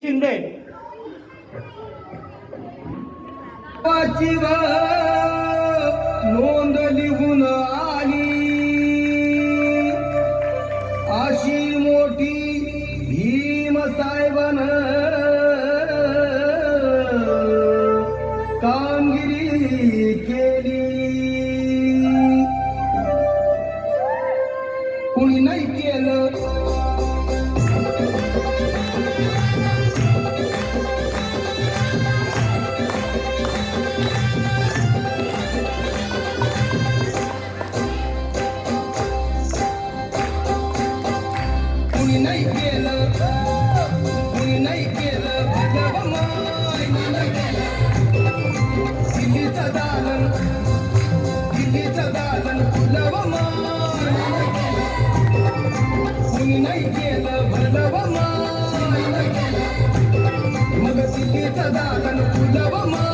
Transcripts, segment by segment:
शिंदे नोंद लिहून आली अशी मोठी भीम साहेबान कामगिरी केली. कुणी नाही केलं कुणी नाही केलं भगव माय दिल्लीचं दालन फुलव माय कुणी नाही केलं भगव माय मग दिल्लीचं दालन फुलव माय.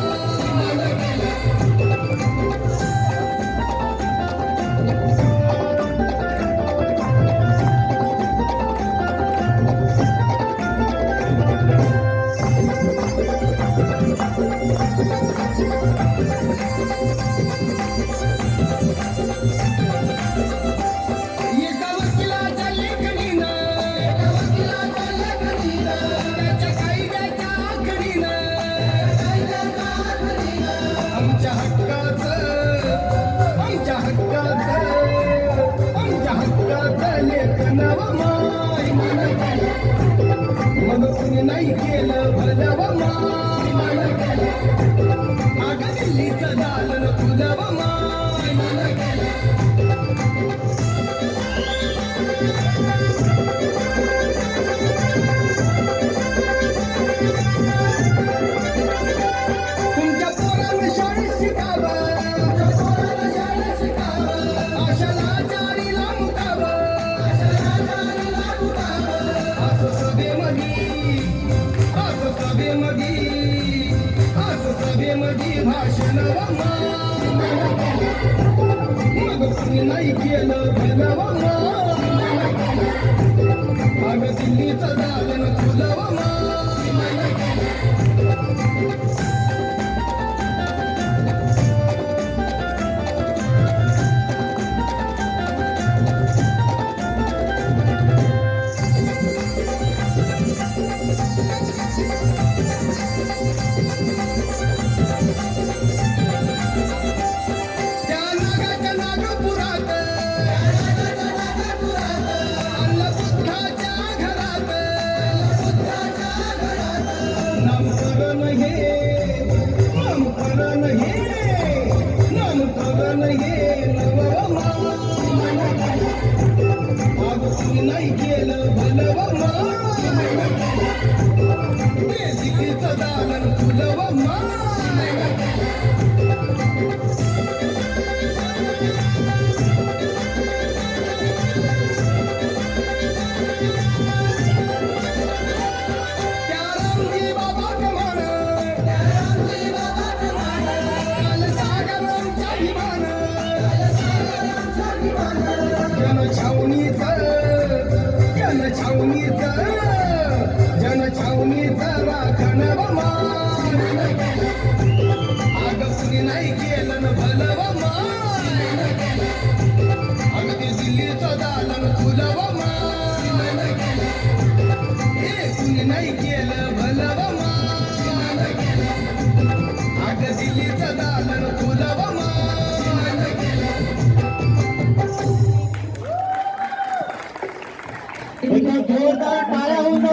मग कुणी नाही केलं भलव माय अगं दिल्लीचं दालन फुलव माय. तुमच्या पोरांना शाळेत शिकावं आशाला जारीला मुकावं सभेमध्ये भाषण मग कुणी नाही केलं भलव अगं दिल्लीचं दालन फुलव नामकरण हे नवव कुणी नाही केलं भलव दिल्लीचं दालन फुलव जनछावणीचं राखणव अगं कुणी नाही केलं भलव अगदी दिल्लीचं दालन फुलव कुणी नाही केलं भलव अगं दिल्लीचं दालन फुलव जोरदार टाळ्या होऊन